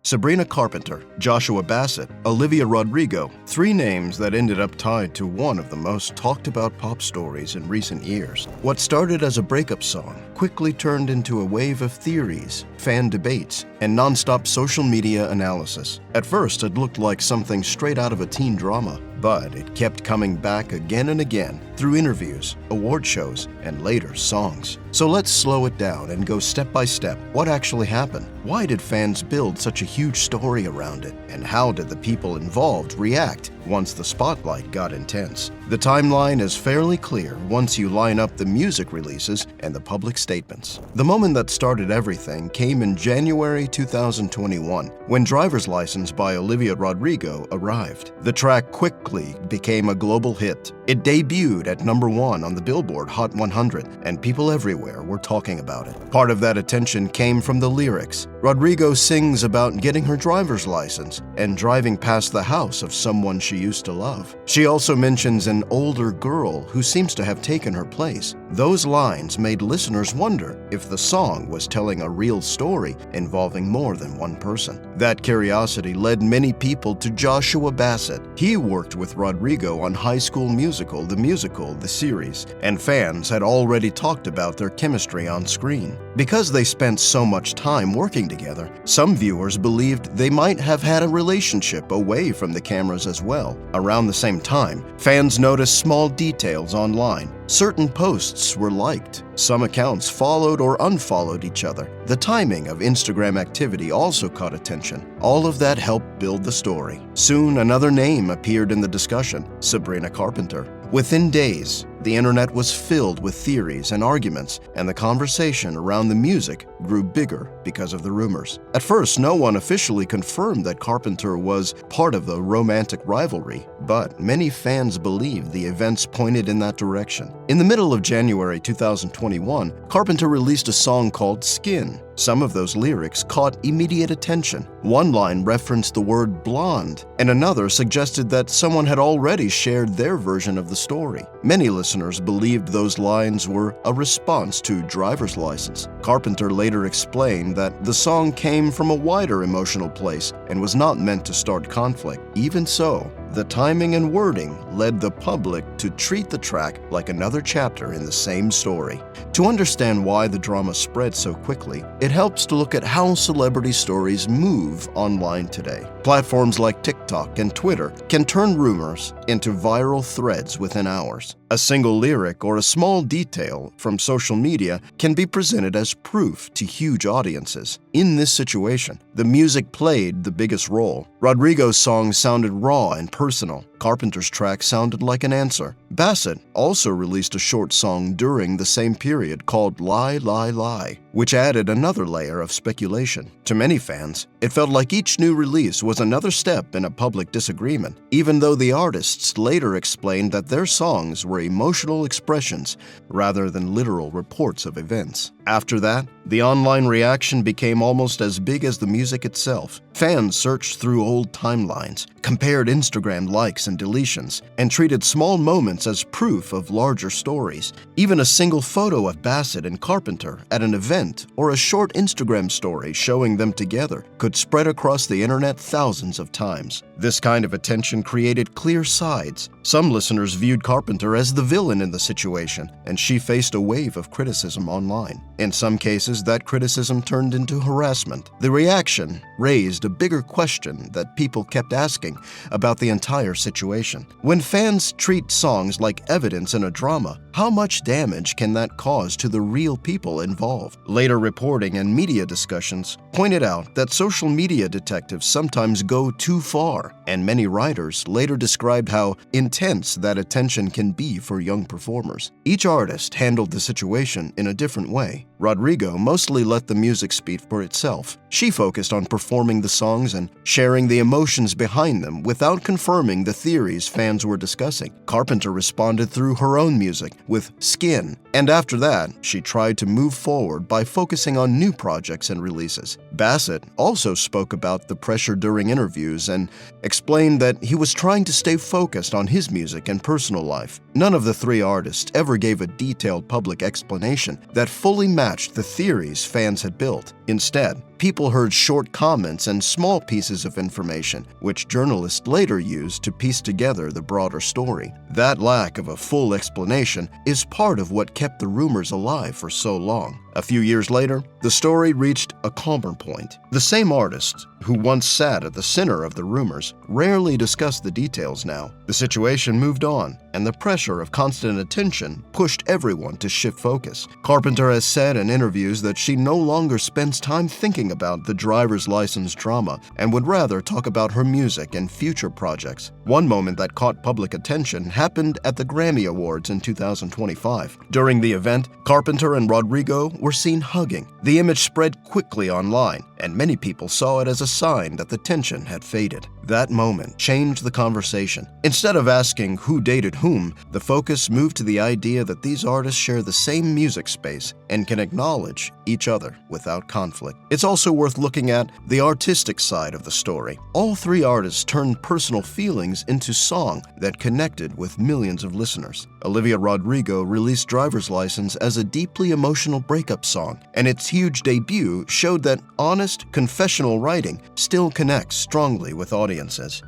Sabrina Carpenter, Joshua Bassett, Olivia Rodrigo, three names that ended up tied to one of the most talked about pop stories in recent years. What started as a breakup song quickly turned into a wave of theories, fan debates, and non-stop social media analysis. At first, it looked like something straight out of a teen drama, but it kept coming back again and again through interviews, award shows, and later songs. So let's slow it down and go step by step. What actually happened? Why did fans build such a huge story around it? And how did the people involved react once the spotlight got intense? The timeline is fairly clear once you line up the music releases and the public statements. The moment that started everything came in January 2021, when Driver's License by Olivia Rodrigo arrived. The track quickly became a global hit. It debuted at #1 on the Billboard Hot 100, and people everywhere were talking about it. Part of that attention came from the lyrics. Rodrigo sings about getting her driver's license and driving past the house of someone she used to love. She also mentions an older girl who seems to have taken her place. Those lines made listeners wonder if the song was telling a real story involving more than one person. That curiosity led many people to Joshua Bassett. He worked with Rodrigo on High School Musical, the series, and fans had already talked about their chemistry on screen. Because they spent so much time working together, some viewers believed they might have had a relationship away from the cameras as well. Around the same time, fans noticed small details online. Certain posts were liked. Some accounts followed or unfollowed each other. The timing of Instagram activity also caught attention. All of that helped build the story. Soon, another name appeared in the discussion: Sabrina Carpenter. Within days, the internet was filled with theories and arguments, and the conversation around the music grew bigger because of the rumors. At first, no one officially confirmed that Carpenter was part of the romantic rivalry, but many fans believed the events pointed in that direction. In the middle of January 2021, Carpenter released a song called Skin. Some of those lyrics caught immediate attention. One line referenced the word blonde, and another suggested that someone had already shared their version of the story. Many listeners believed those lines were a response to Driver's License. Carpenter later explained that the song came from a wider emotional place and was not meant to start conflict. Even so, the timing and wording led the public to treat the track like another chapter in the same story. To understand why the drama spread so quickly, it helps to look at how celebrity stories move online today. Platforms like TikTok and Twitter can turn rumors into viral threads within hours. A single lyric or a small detail from social media can be presented as proof to huge audiences. In this situation, the music played the biggest role. Rodrigo's song sounded raw and personal. Carpenter's track sounded like an answer. Bassett also released a short song during the same period called Lie, Lie, Lie, which added another layer of speculation. To many fans, it felt like each new release was another step in a public disagreement, even though the artists later explained that their songs were emotional expressions rather than literal reports of events. After that, the online reaction became almost as big as the music itself. Fans searched through old timelines, compared Instagram likes and deletions, and treated small moments as proof of larger stories. Even a single photo of Bassett and Carpenter at an event or a short Instagram story showing them together could spread across the internet thousands of times. This kind of attention created clear sides. Some listeners viewed Carpenter as the villain in the situation, and she faced a wave of criticism online. In some cases, that criticism turned into harassment. The reaction raised a bigger question that people kept asking about the entire situation. When fans treat songs like evidence in a drama, how much damage can that cause to the real people involved? Later reporting and media discussions pointed out that social media detectives sometimes go too far, and many writers later described how intense that attention can be for young performers. Each artist handled the situation in a different way. Rodrigo mostly let the music speak for itself. She focused on performing the songs and sharing the emotions behind them without confirming the theories fans were discussing. Carpenter responded through her own music with Skin, and after that, she tried to move forward by focusing on new projects and releases. Bassett also spoke about the pressure during interviews and explained that he was trying to stay focused on his music and personal life. None of the three artists ever gave a detailed public explanation that fully matched the theories fans had built. Instead, people heard short comments and small pieces of information, which journalists later used to piece together the broader story. That lack of a full explanation is part of what kept the rumors alive for so long. A few years later, the story reached a calmer point. The same artists who once sat at the center of the rumors rarely discuss the details now. The situation moved on, and the pressure of constant attention pushed everyone to shift focus. Carpenter has said in interviews that she no longer spends time thinking about the driver's license drama and would rather talk about her music and future projects. One moment that caught public attention happened at the Grammy Awards in 2025. During the event, Carpenter and Rodrigo were seen hugging. The image spread quickly online, and many people saw it as a sign that the tension had faded. That moment changed the conversation. Instead of asking who dated whom, the focus moved to the idea that these artists share the same music space and can acknowledge each other without conflict. It's also worth looking at the artistic side of the story. All three artists turned personal feelings into song that connected with millions of listeners. Olivia Rodrigo released Driver's License as a deeply emotional breakup song, and its huge debut showed that honest, confessional writing still connects strongly with audiences.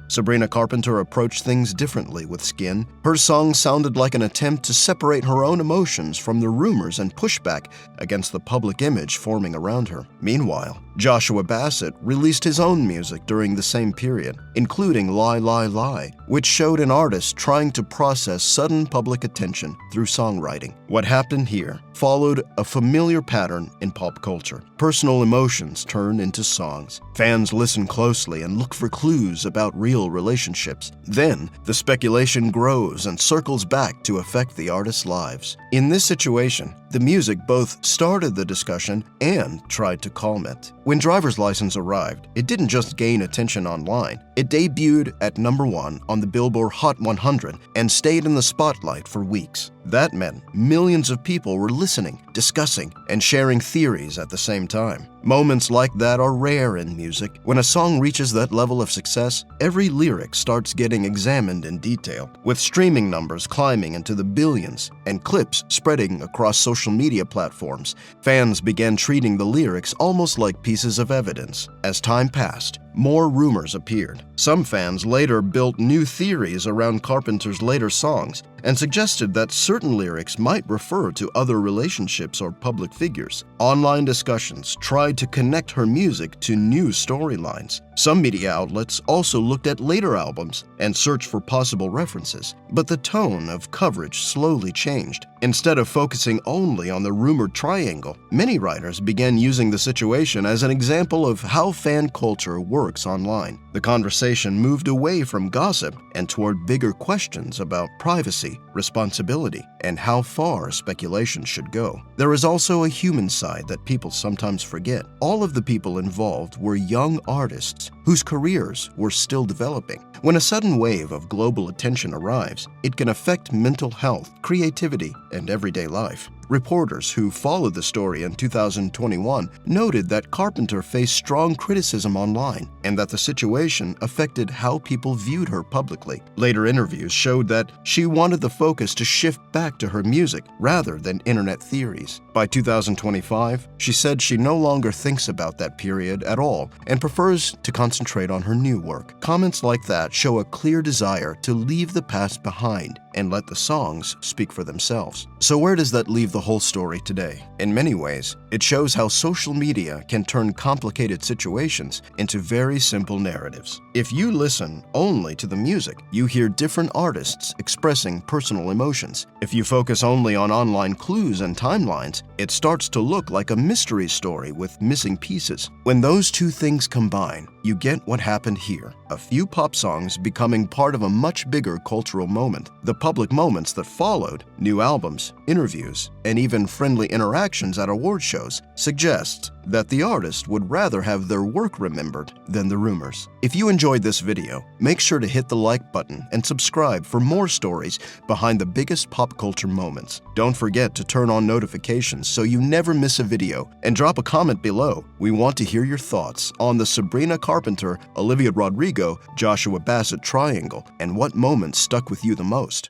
Sabrina Carpenter approached things differently with Skin. Her song sounded like an attempt to separate her own emotions from the rumors and pushback against the public image forming around her. Meanwhile, Joshua Bassett released his own music during the same period, including Lie, Lie, Lie, which showed an artist trying to process sudden public attention through songwriting. What happened here followed a familiar pattern in pop culture. Personal emotions turn into songs. Fans listen closely and look for clues about real relationships. Then, the speculation grows and circles back to affect the artists' lives. In this situation, the music both started the discussion and tried to calm it. When Driver's License arrived, it didn't just gain attention online. It debuted at #1 on the Billboard Hot 100 and stayed in the spotlight for weeks. That meant millions of people were listening, discussing, and sharing theories at the same time. Moments like that are rare in music. When a song reaches that level of success, every lyric starts getting examined in detail, with streaming numbers climbing into the billions and clips spreading across social media platforms. Fans began treating the lyrics almost like pieces of evidence. As time passed, more rumors appeared. Some fans later built new theories around Carpenter's later songs and suggested that certain lyrics might refer to other relationships or public figures. Online discussions tried to connect her music to new storylines. Some media outlets also looked at later albums and searched for possible references, but the tone of coverage slowly changed. Instead of focusing only on the rumored triangle, many writers began using the situation as an example of how fan culture works online. The conversation moved away from gossip and toward bigger questions about privacy, responsibility, and how far speculation should go. There is also a human side that people sometimes forget. All of the people involved were young artists whose careers were still developing. When a sudden wave of global attention arrives, it can affect mental health, creativity, and everyday life. Reporters who followed the story in 2021 noted that Carpenter faced strong criticism online and that the situation affected how people viewed her publicly. Later interviews showed that she wanted the focus to shift back to her music rather than internet theories. By 2025, she said she no longer thinks about that period at all and prefers to concentrate on her new work. Comments like that show a clear desire to leave the past behind and let the songs speak for themselves. So where does that leave the whole story today? In many ways, it shows how social media can turn complicated situations into very simple narratives. If you listen only to the music, you hear different artists expressing personal emotions. If you focus only on online clues and timelines, it starts to look like a mystery story with missing pieces. When those two things combine, you get what happened here: a few pop songs becoming part of a much bigger cultural moment. The public moments that followed, new albums, interviews, and even friendly interactions at award shows, suggest that the artist would rather have their work remembered than the rumors. If you enjoyed this video, make sure to hit the like button and subscribe for more stories behind the biggest pop culture moments. Don't forget to turn on notifications so you never miss a video, and drop a comment below. We want to hear your thoughts on the Sabrina Carpenter, Olivia Rodrigo, Joshua Bassett triangle, and what moments stuck with you the most.